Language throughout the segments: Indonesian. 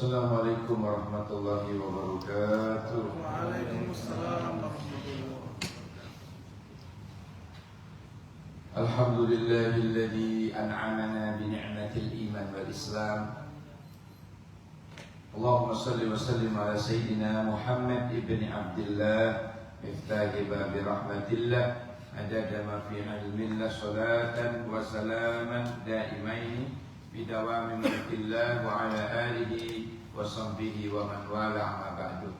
Assalamualaikum warahmatullahi wabarakatuh. Waalaikumsalam warahmatullahi wabarakatuh. Alhamdulillahilladzi an'amana bi ni'matil iman wal islam. Allahumma salli wa sallim ala sayyidina Muhammad ibn Abdullah miftahi babi rahmatillah adada ma fi ilmillah salatan wa salaman daimaini bidawami mulkillah wa ala alihi wa sahbihi wa man wala amma ba'du.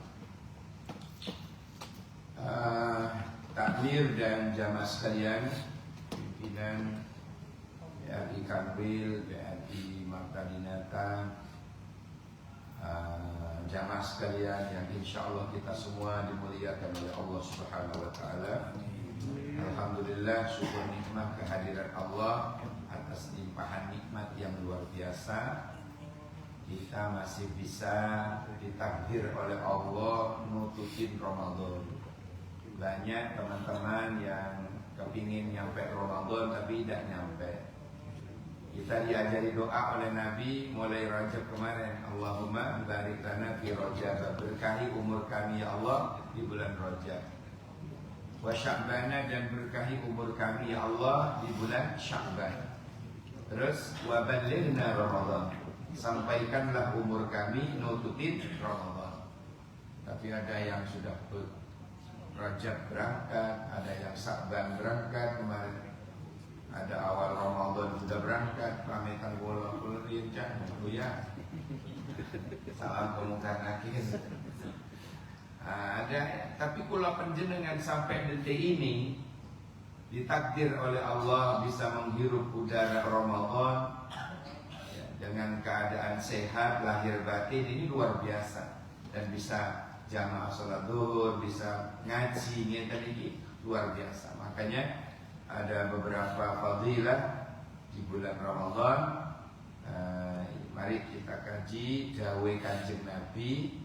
Takmir dan jamaah sekalian, pimpinan BRI Kanwil, BRI Martadinata, jamaah sekalian yang insya Allah kita semua dimuliakan oleh Allah Subhanahu wa Ta'ala. Alhamdulillah, syukur nikmat kehadiran Allah atas limpahan nikmat yang luar biasa. Kita masih bisa ditakdir oleh Allah nutupin Ramadan. Banyak teman-teman yang kepingin nyampe Ramadan tapi tidak nyampe. Kita diajari doa oleh Nabi mulai Rajab kemarin, Allahumma barik lana fi Rajab, berkahi umur kami ya Allah di bulan Rajab. Wa Sya'bana, dan berkahi umur kami ya Allah di bulan Sya'ban. Terus wa ballighna Ramadan, sampaikanlah umur kami nutupin Ramadan. Tapi ada yang sudah Rajab berangkat, ada yang Sya'ban berangkat kemarin, ada awal Ramadan sudah berangkat, pamitan bola kuliah jangan ya. Salam pemuka nakis. Ada, tapi kalau penjenengan sampai detik ini ditakdir oleh Allah bisa menghirup udara Ramadan ya, dengan keadaan sehat lahir batin, ini luar biasa. Dan bisa jamaah sholat zuhur, bisa ngaji, ini luar biasa. Makanya ada beberapa fadilah di bulan Ramadan. Mari kita kaji dawuh Kanjeng Nabi.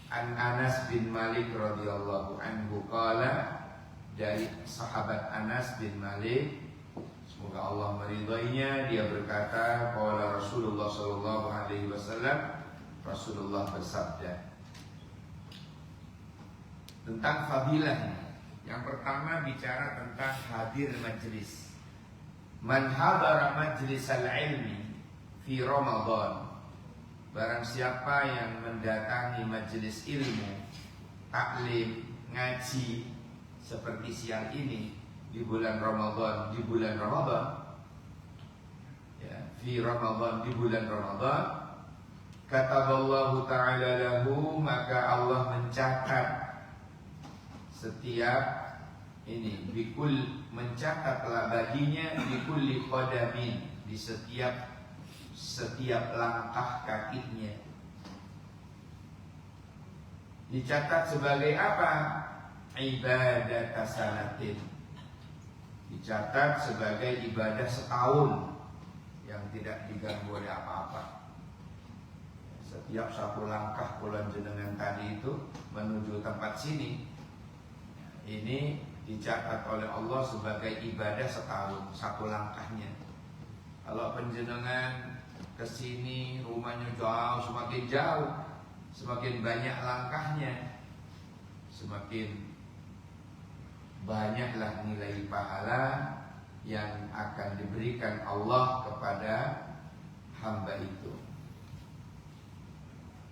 An Anas bin Malik radhiyallahu anhu qala, dari sahabat Anas bin Malik, semoga Allah meridainya, dia berkata, qala Rasulullah sallallahu alaihi wasallam, Rasulullah bersabda tentang fadilahnya. Yang pertama bicara tentang hadir majlis. Man hadara majlisal ilmi fi Ramadan, barang siapa yang mendatangi majelis ilmu, taklim, ngaji seperti siang ini di bulan Ramadan, ya, fi Ramadan, di bulan Ramadan, kataballahu ta'ala lahu, maka Allah mencatat setiap ini, bikul, mencatatlah baginya bikulli qadamin, di setiap langkah kakinya. Dicatat sebagai apa? Ibadah sanatin, dicatat sebagai ibadah setahun yang tidak diganggu oleh apa-apa. Setiap satu langkah pulang jenengan tadi itu menuju tempat sini, ini dicatat oleh Allah sebagai ibadah setahun, satu langkahnya. Kalau penjenengan kesini rumahnya jauh, semakin jauh, semakin banyak langkahnya, semakin banyaklah nilai pahala yang akan diberikan Allah kepada hamba itu.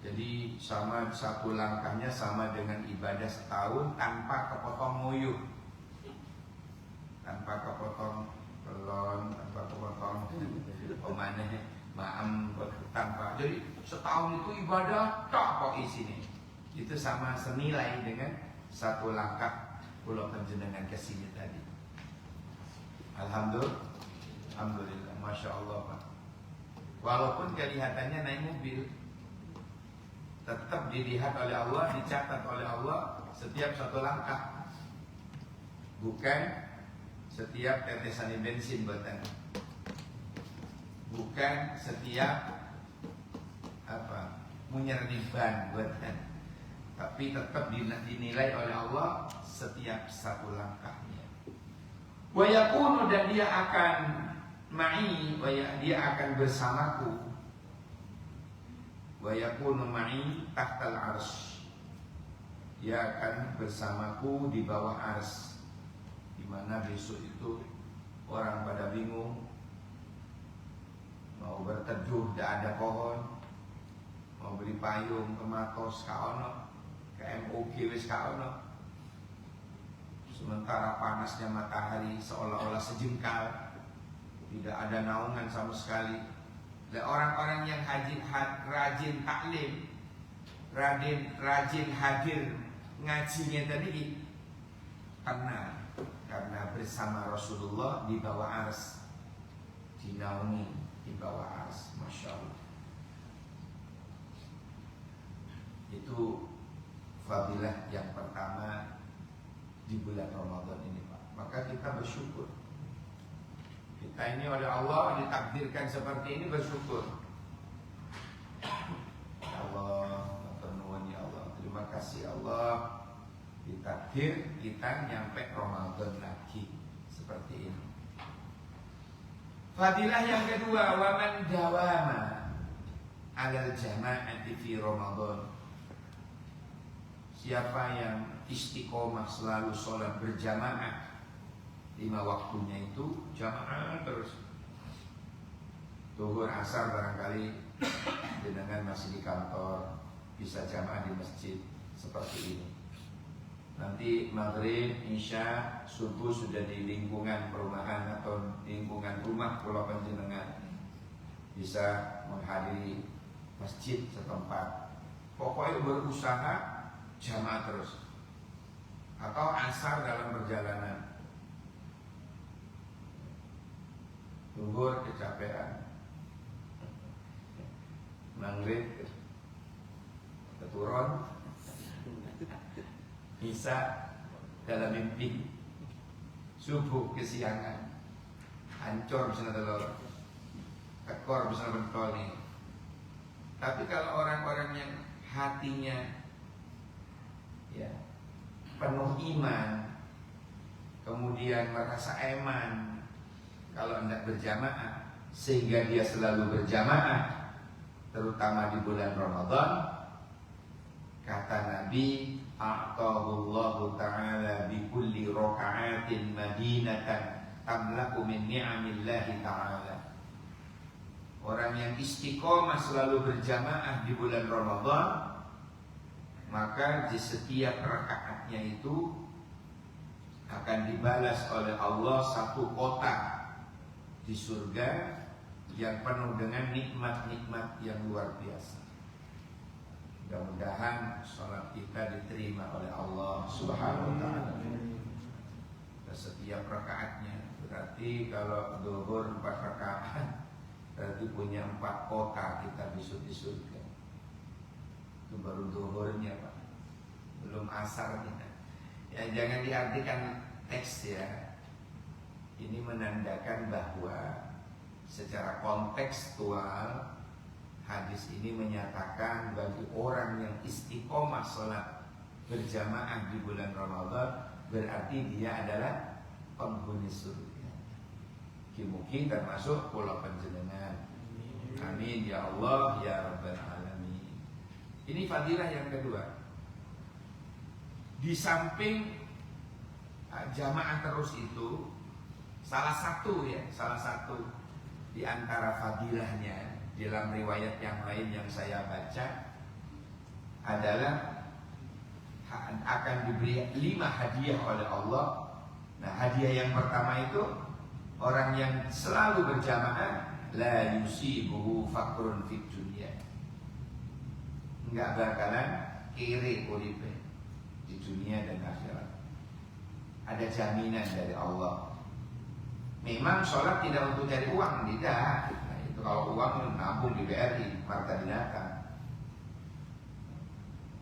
Jadi sama satu langkahnya sama dengan ibadah setahun tanpa kepotong nguyuh, tanpa kepotong pelon, tanpa kepotong pemaneh, maam, tanpa. Jadi setahun itu ibadah tak kok isinya. Itu sama senilai dengan satu langkah pulau penjenengan kesini tadi. Alhamdulillah, masya Allah Pak. Walaupun kelihatannya naik mobil, tetap dilihat oleh Allah, dicatat oleh Allah setiap satu langkah, bukan setiap tetesan bensin buatan, bukan setiap munyerdi ban buatan, tapi tetap dinilai oleh Allah setiap satu langkahnya. Wa yakunu, dan dia akan ma'i, dia akan bersamaku. wa yakunu ma'i tahtal arsy. Dia akan bersamaku di bawah arsy. Di mana besok itu orang pada bingung mau berteduh, tidak ada pohon, mau beli payung ke Matos kaono, ke MOG wis kaono. Sementara panasnya matahari seolah-olah sejengkal, tidak ada naungan sama sekali. Dan orang-orang yang rajin taklim, rajin hadir ngajinya tadi, karena bersama Rasulullah di bawah arsy, dinaungi di bawah arsy. Masya Allah. Itu fadilah yang pertama di bulan Ramadan ini, Pak. Maka kita bersyukur. Kita ini oleh Allah ditakdirkan seperti ini, bersyukur. Allah, ya Allah, terima kasih Allah, ditakdir kita nyampe Ramadan lagi seperti ini. Fadilah yang kedua, wa man dawama 'alal jama'ati fi Ramadan. Siapa yang istiqomah selalu sholat berjamaah 5 waktunya itu jamaah terus. Zuhur, asar barangkali jenengan masih di kantor, bisa jamaah di masjid seperti ini. Nanti maghrib, isya, subuh sudah di lingkungan perumahan atau lingkungan rumah pulau panjenengan, bisa menghadiri masjid setempat. Pokoknya berusaha jamaah terus. Atau asar dalam perjalanan, zuhur kecapean, maghrib keturun, isya dalam mimpi, subuh kesiangan, hancur bisa telur, tekor bisa bentol nih. Tapi kalau orang-orang yang hatinya ya penuh iman, kemudian merasa eman kalau hendak berjamaah, sehingga dia selalu berjamaah, terutama di bulan Ramadan. Kata Nabi, a'tahullahu ta'ala bi kulli raka'atin madinatan tamlaku min ni'amillahi ta'ala. Orang yang istiqomah selalu berjamaah di bulan Ramadan, maka di setiap rakaatnya itu akan dibalas oleh Allah satu kota di surga yang penuh dengan nikmat-nikmat yang luar biasa. Mudah-mudahan sholat kita diterima oleh Allah Subhanahu wa ta'ala. Setiap rakaatnya, berarti kalau zuhur 4 rakaat, berarti punya 4 kota kita besok di surga. Itu baru zuhurnya, Pak, belum asarnya. Ya, jangan diartikan teks ya. Ini menandakan bahwa secara kontekstual hadis ini menyatakan bagi orang yang istiqomah sholat berjamaah di bulan Ramadan, berarti dia adalah penghuni surga. Mungkin termasuk pulau panjenengan. Amin ya Allah ya Rabbal Alamin. Ini fadilah yang kedua. Di samping jamaah terus itu, salah satu di antara fadilahnya dalam riwayat yang lain yang saya baca adalah akan diberi 5 hadiah oleh Allah. Nah, hadiah yang pertama itu orang yang selalu berjamaah, la yusibuhu faqrun fid dunya. Enggak bakalan kiri uripe di dunia dan akhirat. Ada jaminan dari Allah. Memang sholat tidak untuk cari uang, tidak. Nah, itu kalau uang nabung di BRI, Marta Dinata.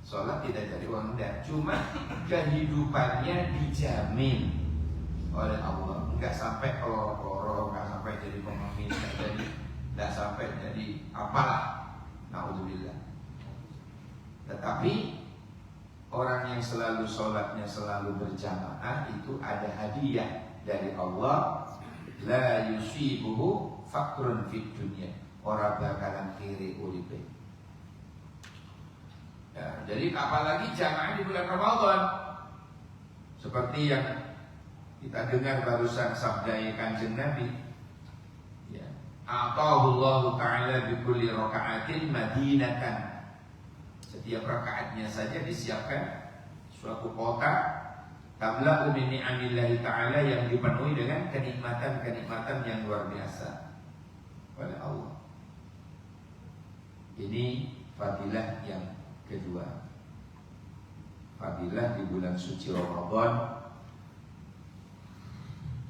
Sholat tidak cari uang, tidak. Cuma kehidupannya dijamin oleh Allah. Enggak sampai kolor-kolor, enggak sampai jadi pengemis, enggak sampai jadi apalah. Naudzubillah. Tetapi orang yang selalu sholatnya selalu berjamaah itu ada hadiah dari Allah. La yusibuhu faqrun fid dunya. Ora bakalan kiri uripe. Jadi apalagi jamaah di bulan Ramadan. Seperti yang kita dengar barusan sabda Kanjeng Nabi. Ya. Atahullahu ta'ala bi kulli raka'atin madinatan. Setiap rakaatnya saja disiapkan suatu kota tamla'u min ni'amillahi ta'ala yang dipenuhi dengan kenikmatan-kenikmatan yang luar biasa oleh Allah. Ini fadilah yang kedua. Fadilah di bulan suci Ramadan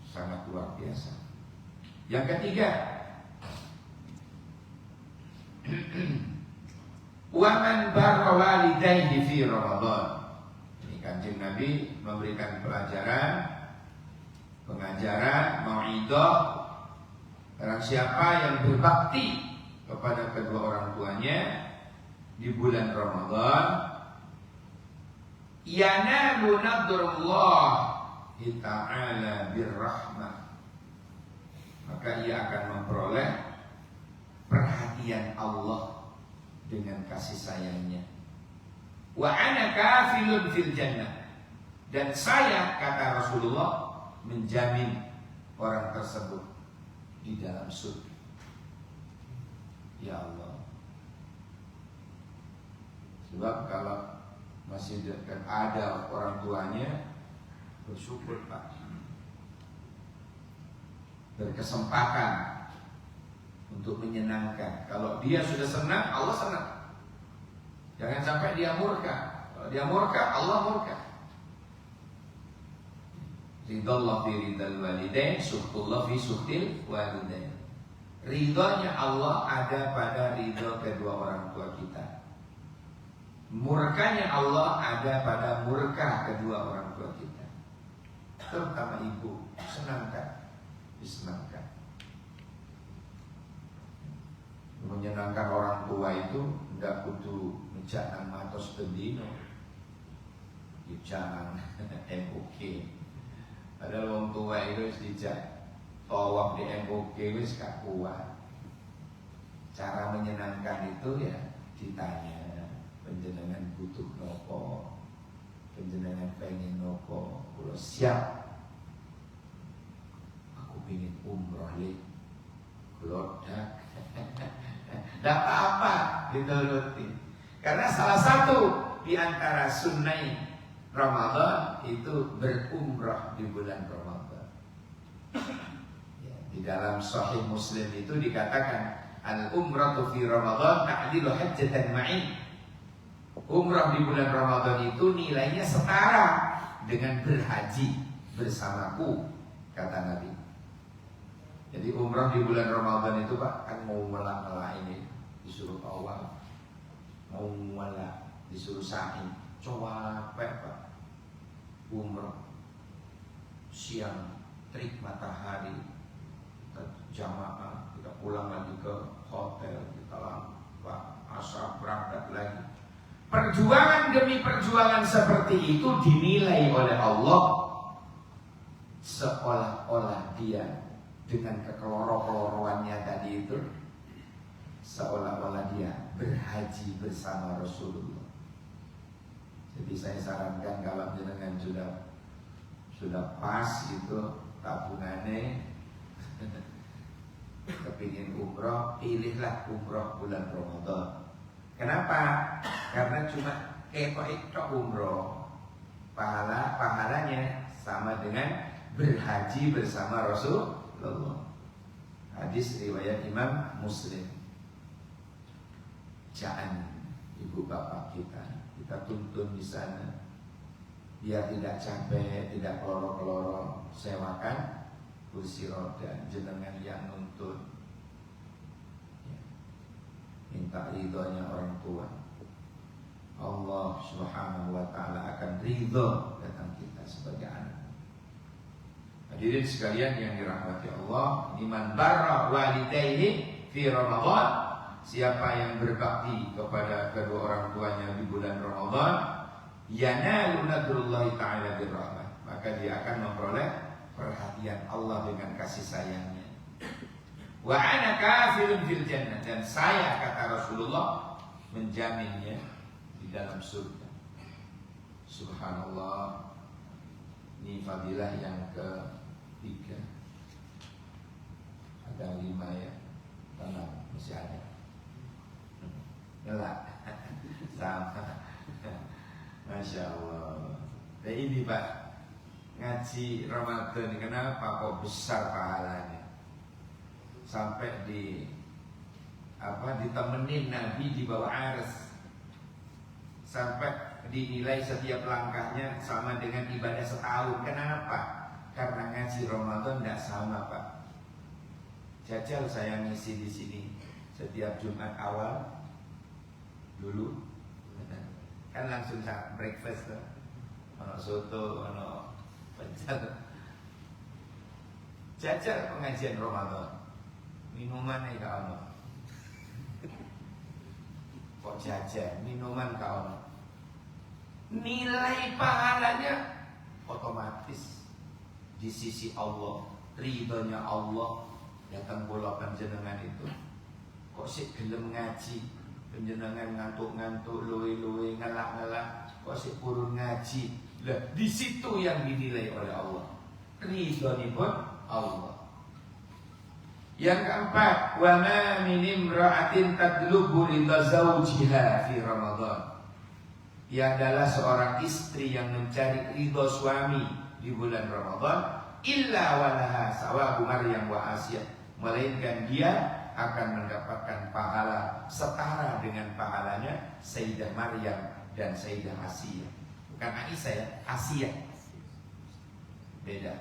sangat luar biasa. Yang ketiga, wa man barra walidayhi fi Ramadan. Ini Kanjeng Nabi memberikan pelajaran, pengajaran, mau'idhah. Barang siapa yang berbakti kepada kedua orang tuanya di bulan Ramadan, yanalu nadrullah ta'ala birrahmah, maka ia akan memperoleh perhatian Allah dengan kasih sayangnya. Wa ana kafilun fil jannah, dan saya, kata Rasulullah, menjamin orang tersebut di dalam surga. Ya Allah. Sebab kalau masih dekat ada orang tuanya, bersyukur Pak, berkesempatan untuk menyenangkan. Kalau dia sudah senang, Allah senang. Jangan sampai dia murka. Kalau dia murka, Allah murka. Ridallah fi ridal walidain, suhtullah fi suhtil walidain. Ridhonya Allah ada pada ridho kedua orang tua kita. Murkanya Allah ada pada murka kedua orang tua kita. Terutama ibu, senangkan, disenangkan. Menyenangkan orang tua itu tidak butuh menjangan matos bendino, jangan MOK. Padahal orang tua itu dijak tawaf di MOK wis gak kuat. Cara menyenangkan itu ya ditanya, panjenengan butuh nopo, panjenengan pengen nopo, kalau siap. Aku ingin umroh li, kelodak. Tidak apa-apa dituruti. Karena salah satu di antara sunnah Ramadan itu berumrah di bulan Ramadan. Ya, di dalam Sahih Muslim itu dikatakan al-umratu fi Ramadan ta'dilu hajjatan ma'i. Umrah di bulan Ramadan itu nilainya setara dengan berhaji bersamaku, kata Nabi. Jadi umrah di bulan Ramadan itu Pak, kan mau melak-melak ini disuruh tawaf, mau melak disuruh sa'i, capek Pak. Umrah siang terik matahari, kita jamaah, kita pulang lagi ke hotel, kita lambat asar berangkat lagi. Perjuangan demi perjuangan seperti itu dinilai oleh Allah seolah-olah dia dengan kekeloro-keloroannya tadi itu, seolah-olah dia berhaji bersama Rasulullah. Jadi saya sarankan kalau jenengan sudah pas itu tabungannya, kepingin umroh, pilihlah umroh bulan Ramadan. Kenapa? Karena cuma itu umroh, pahalanya sama dengan berhaji bersama Rasulullah. Hadis riwayat Imam Muslim. Jangan ibu bapak kita tuntun di sana biar tidak capek, tidak keloro-keloro, sewakan kursi roda, jenengan yang nuntun. Ya. Minta ridhonya orang tua, Allah Subhanahu wa ta'ala akan ridho tentang kita sebagai anak. Hadirin sekalian yang dirahmati Allah, iman barra walidayhi fi Ramadan. Siapa yang berbakti kepada kedua orang tuanya di bulan Ramadan, yanalu nadrullahi ta'ala birrahmah, maka dia akan memperoleh perhatian Allah dengan kasih sayangnya. Wa ana kafilun fil jannah, dan saya, kata Rasulullah, menjaminnya di dalam surga. Subhanallah. Ini fadilah yang ketiga. Ada 5 ya. Tenang, masih ada. Ngelak. Sama. Masya Allah. Nah ini Pak, ngaji Ramadan kenapa kok besar pahalanya? Sampai ditemenin Nabi di bawah arsy, sampai dinilai setiap langkahnya sama dengan ibadah setahun. Kenapa? Karena ngaji Ramadan tidak sama Pak. Jajal saya ngisi di sini setiap Jumat awal dulu, kan langsung breakfast tuh, ono soto, ono pecel. Jajal pengajian Ramadan, minuman nih kak ono. Kok jajal minuman kak ono? Nilai pahalanya otomatis di sisi Allah, ridhonya Allah datang bola panjenengan itu. Kok sih gelem ngaji, panjenengan ngantuk-ngantuk, luwe-luwe, ngelak-ngelak, kok sih purun ngaji. Lah di situ yang dinilai oleh Allah, ridhonya pun Allah. Yang keempat, wa ma min imra'atin tadlubu ridha zawjiha fi Ramadan. Ia adalah seorang istri yang mencari ridho suami di bulan Ramadan, illa walaha sawabu Maryam wa Asiyah, melainkan dia akan mendapatkan pahala setara dengan pahalanya Sayyidah Maryam dan Sayyidah Asiyah. Bukan Aisyah ya, Asiyah. Beda.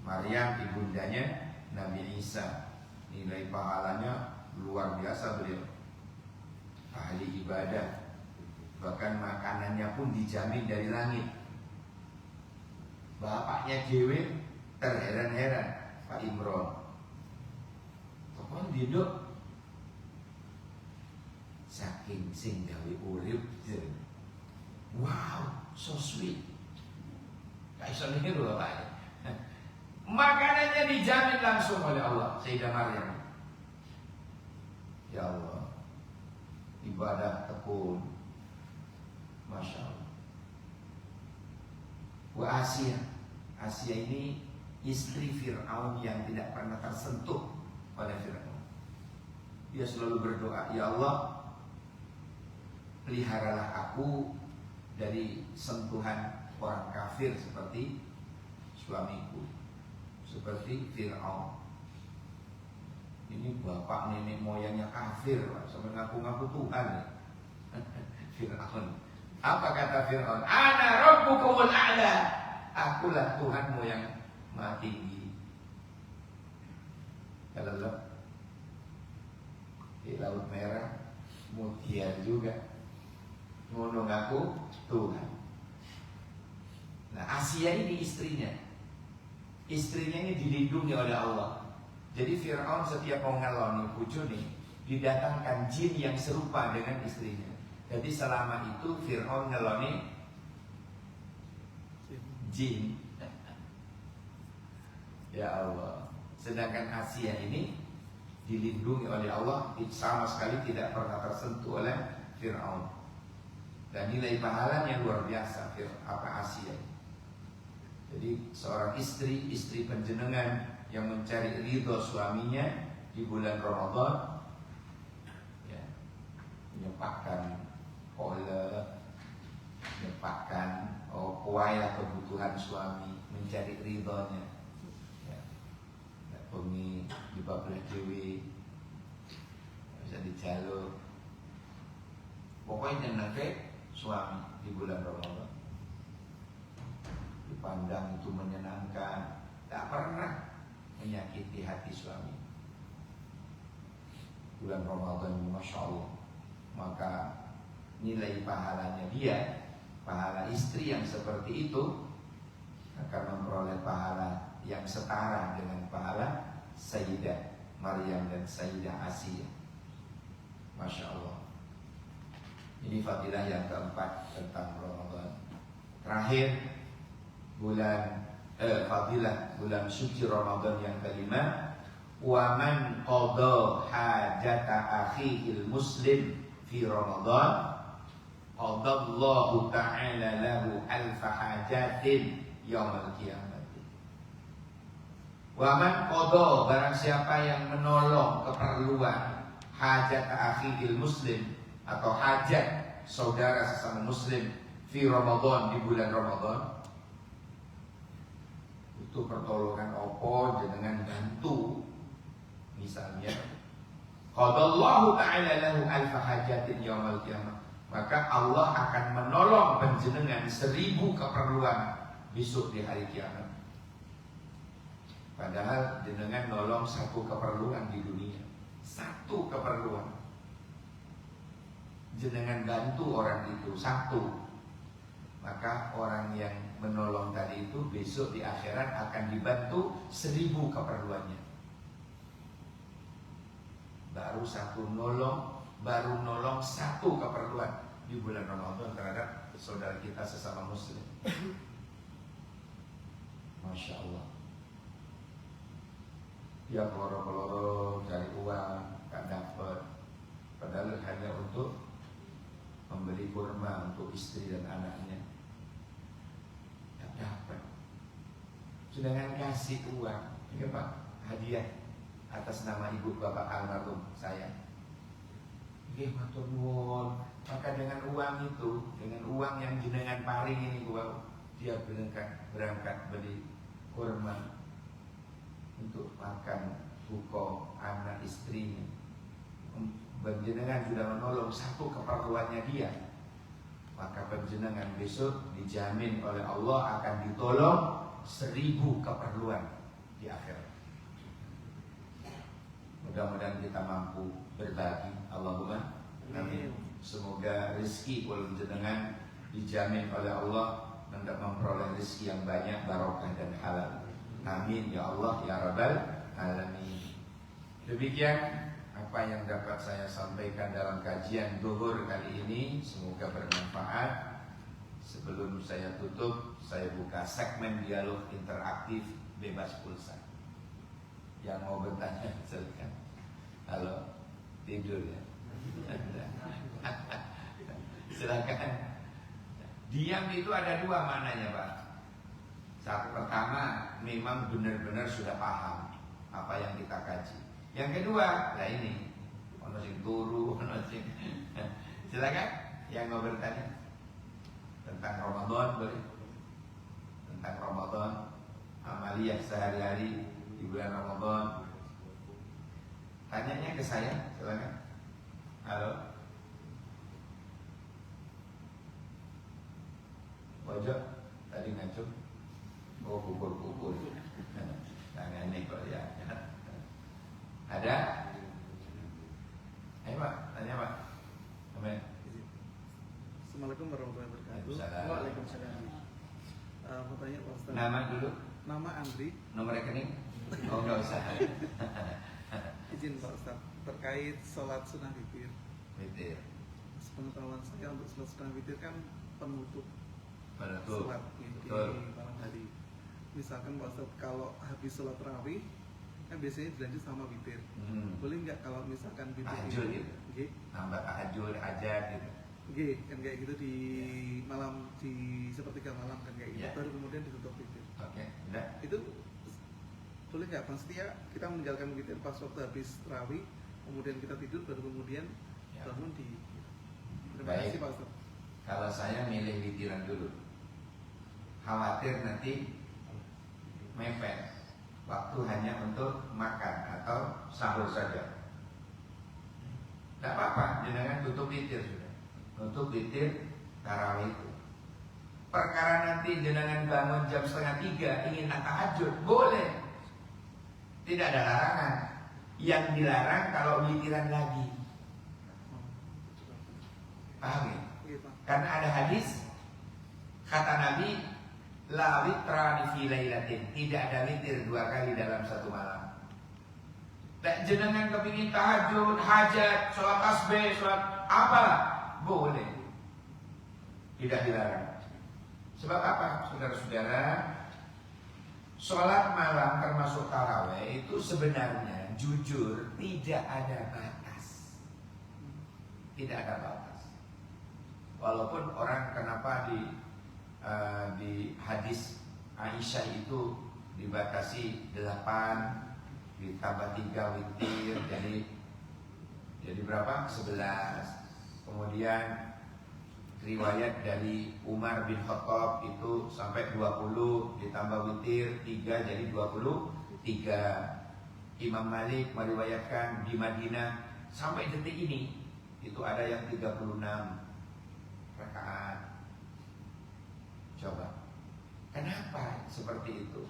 Maryam ibundanya Nabi Isa, nilai pahalanya luar biasa beliau. Ahli ibadah. Bahkan makanannya pun dijamin dari langit. Bapaknya dewe terheran-heran, Pak Imron. Pokoknya diduk saking sing gawe urip. Wow, so sweet. Gak iso niru bapaknya. Makanannya dijamin langsung oleh Allah, Sayyidah Maryam. Ya Allah, ibadah tekun. Masya Allah. Wa Asiyah. Asiyah ini istri Fir'aun yang tidak pernah tersentuh oleh Fir'aun. Dia selalu berdoa, ya Allah, peliharalah aku dari sentuhan orang kafir seperti suamiku, seperti Fir'aun. Ini bapak nenek moyangnya kafir, sampai ngaku-ngaku Tuhan ya. Fir'aun. Apa kata Fir'aun? Ana rabbukumul a'la. Akulah Tuhanmu yang maha tinggi. Kalau di Laut Merah mutiara juga ngono ngaku Tuhan. Nah, Asiyah ini istrinya. Istrinya ini dilindungi oleh Allah. Jadi Fir'aun setiap mau ngeloni bojone didatangkan jin yang serupa dengan istrinya. Jadi selama itu Fir'aun ngeloni jin. Ya Allah. Sedangkan Asiyah ini dilindungi oleh Allah, sama sekali tidak pernah tersentuh oleh Fir'aun. Dan nilai pahalanya luar biasa Asiyah. Jadi seorang istri penjenengan yang mencari ridho suaminya di bulan Ramadan, ya, menyempatkan menyempatkan kuaya kebutuhan suami, mencari ridhonya. Ya, bengi di bablah dewi bisa dijaluk. Pokoknya nanti suami di bulan Ramadan dipandang itu menyenangkan, tak pernah menyakiti hati suami. Bulan Ramadan ini Masya Allah, maka nilai pahalanya dia, pahala istri yang seperti itu akan memperoleh pahala yang setara dengan pahala Sayyidah Maryam dan Sayyidah Asiyah. Masya Allah. Ini fadilah yang keempat tentang Ramadan. Terakhir, fadilah bulan suci Ramadan yang kelima, wa man qada hajata akhihil muslim fi Ramadan qadallahu ta'ala lahu alfa hajatin yaumil qiyamah. Wa man qada, barang siapa yang menolong keperluan hajat akhil muslim atau hajat saudara sesama muslim fi Ramadan, di bulan Ramadan, itu pertolongan opo jenengan bantu, misalnya qadallahu ta'ala lahu alfa hajatin yaumil qiyamah, maka Allah akan menolong penjenengan 1000 keperluan besok di hari kiamat. Padahal jenengan nolong 1 keperluan di dunia, 1 keperluan jenengan bantu orang itu 1, maka orang yang menolong tadi itu besok di akhirat akan dibantu 1000 keperluannya. Baru nolong 1 keperluan di bulan Ramadan terhadap saudara kita sesama muslim. Masya Allah. Dia peloro-peloro cari uang, gak dapat, padahal hanya untuk membeli kurma untuk istri dan anaknya, gak dapat. Sedangkan kasih uang, ya Pak, hadiah atas nama ibu bapak almarhum saya. Matur nuwun. Maka dengan uang itu, dengan uang yang jenengan paring ini, dia berangkat beli kurma untuk makan buko anak istrinya. Penjenengan sudah menolong 1 keperluannya dia, maka penjenengan besok dijamin oleh Allah akan ditolong 1000 keperluan di akhirat. Mudah-mudahan kita mampu berbagi. Allahumma amin. Semoga rezeki walaupun jenengan dijamin oleh Allah hendak memperoleh rezeki yang banyak, barokah dan halal. Amin ya Allah ya Rabbal alamin. Demikian apa yang dapat saya sampaikan dalam kajian zuhur kali ini, semoga bermanfaat. Sebelum saya tutup, saya buka segmen dialog interaktif bebas pulsa. Yang mau bertanya silakan. Halo, tidur ya. Silakan. Diam itu ada 2 maknanya, Pak. Satu, pertama memang benar-benar sudah paham apa yang kita kaji. Yang kedua, lah ini ono sing turu, ono sing. Silakan yang mau bertanya tentang Ramadan boleh. Tentang Ramadan, amaliyah sehari-hari di bulan Ramadan. Tanyanya ke saya, silakan. Halo. Pojok tadi ngacung. Oh, pukul-pukul. Tangannya kok ya. Ada? Ayo Pak, tanya Pak. Amin. Assalamualaikum warahmatullahi wabarakatuh. Waalaikumsalam. Waalaikumsalam. Mau tanya Pak Ustaz. Nama dulu. Nama Andri. Nomor rekening? Oh, enggak usah. Izin Pak Ustaz, terkait sholat sunnah witir. Witir. Sepengetahuan saya untuk sholat sunnah witir kan penutup Betul. sholat di malam hari. Misalkan Pak Ustaz, kalau habis sholat tarawih kan biasanya dilanjut sama witir. Boleh nggak kalau misalkan witir Tahajud itu, gitu. Nambah tahajud, hajat gitu. kan kayak gitu di malam, di sepertiga malam kan kayak gitu. Yeah. Baru kemudian ditutup witir. Oke, udah. Itu boleh nggak? Maksudnya kita meninggalkan witir pas waktu habis tarawih, kemudian kita tidur, baru kemudian Ya. bangun di. Terima Baik. kasih Pak Ustaz. Kalau saya milih witiran dulu, khawatir nanti mepet, waktu hanya untuk makan atau sahur saja. Tidak apa-apa, jenengan tutup witir sudah. Tutup witir tarawih itu. Perkara nanti jenengan bangun jam 2:30 ingin tahajud, boleh. Tidak ada larangan. Yang dilarang kalau witiran lagi. Paham ya? Iya, Pak. Karena ada hadis kata Nabi, la witrani fi lailatin, tidak ada witir 2 kali dalam satu malam. Dan jenengan kepingin tahajud, hajat, sholat tasbih, sholat apalah, boleh. Tidak dilarang. Sebab apa, saudara-saudara? Sholat malam termasuk tarawih itu sebenarnya jujur tidak ada batas. Tidak ada batas. Walaupun orang kenapa di hadis Aisyah itu dibatasi 8 ditambah 3 witir jadi berapa? 11. Kemudian riwayat dari Umar bin Khattab itu sampai 20 ditambah witir 3 jadi 23. Imam Malik meriwayatkan di Madinah sampai detik ini itu ada yang 36 rakaat. Coba, kenapa seperti itu?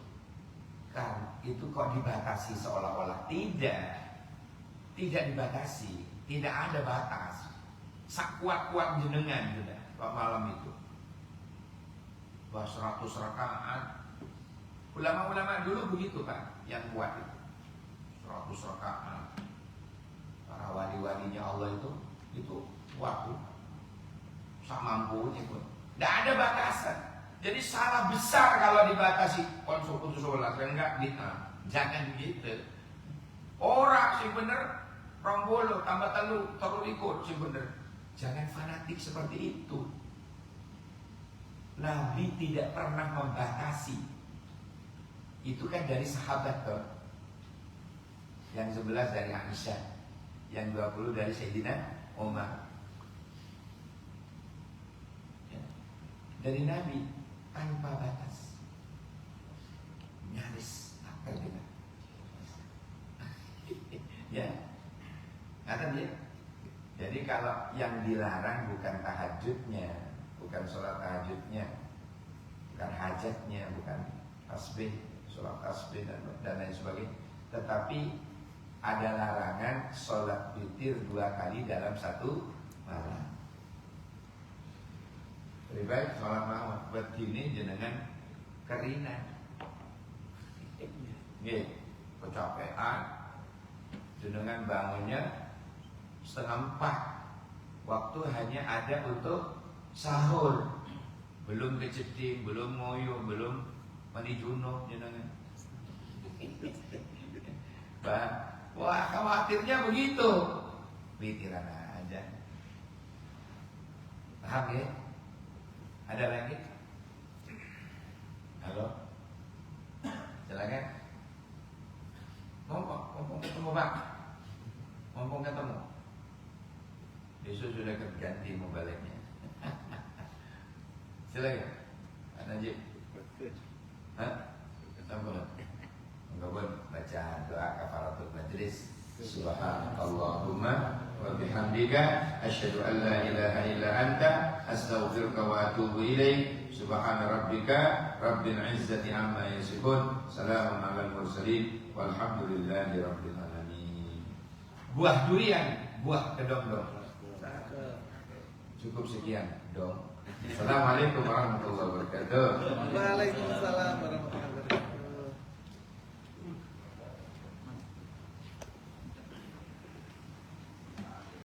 Kan itu kok dibatasi seolah-olah tidak dibatasi, tidak ada batas. Sakuat-kuat jenengan sudah malam itu. 100 rakaat. Ulama-ulama dulu begitu kan, yang kuat itu 100 rakaat. Para wali-walinya Allah itu waktu sak mampunya pun. Tidak ada batasan. Jadi salah besar kalau dibatasi konsumsi sholat, enggak bid'ah. Jangan begitu. Orang sih bener 20 tambah telu ikut sih bener. Jangan fanatik seperti itu. Nabi tidak pernah membatasi. Itu kan dari sahabat tuh. Yang 11 dari Aisyah, yang 20 dari Sayyidina Umar. Ya. Dari Nabi tanpa batas, nyaris apa gitu. Ya, kata dia. Jadi kalau yang dilarang bukan tahajudnya, bukan sholat tahajudnya, bukan hajatnya, bukan tasbih, sholat tasbih dan lain sebagainya, tetapi ada larangan sholat witir 2 kali dalam 1 malam. Lebih baik sholat malam begini jenengan kerinan, kecapean, jenengan bangunnya 3:30, waktu hanya ada untuk sahur, belum kejeding, belum ngoyo, belum mandi junub jenengan. Wah, khawatirnya begitu. Witiran aja. Paham ya? Ada lagi? Halo? Silakan. Ngomong ketemu Pak. Ngomong ketemu. Besok sudah ganti mobilnya. Silakan. Pak Najib. Hah? Sambung. Enggak baca doa kafaratul majlis. Subhanallahumma wa bihamdika asyhadu an la ilaha illa anta astaghfiruka wa atubu ilaik. Subhana rabbika rabbil izzati amma yasifun. Salamun alal mursalin walhamdulillahi rabbil alamin. Buah durian, buah kedong-dong. Cukup sekian dong. Assalamualaikum warahmatullahi wabarakatuh. Waalaikumsalam warahmatullahi wabarakatuh.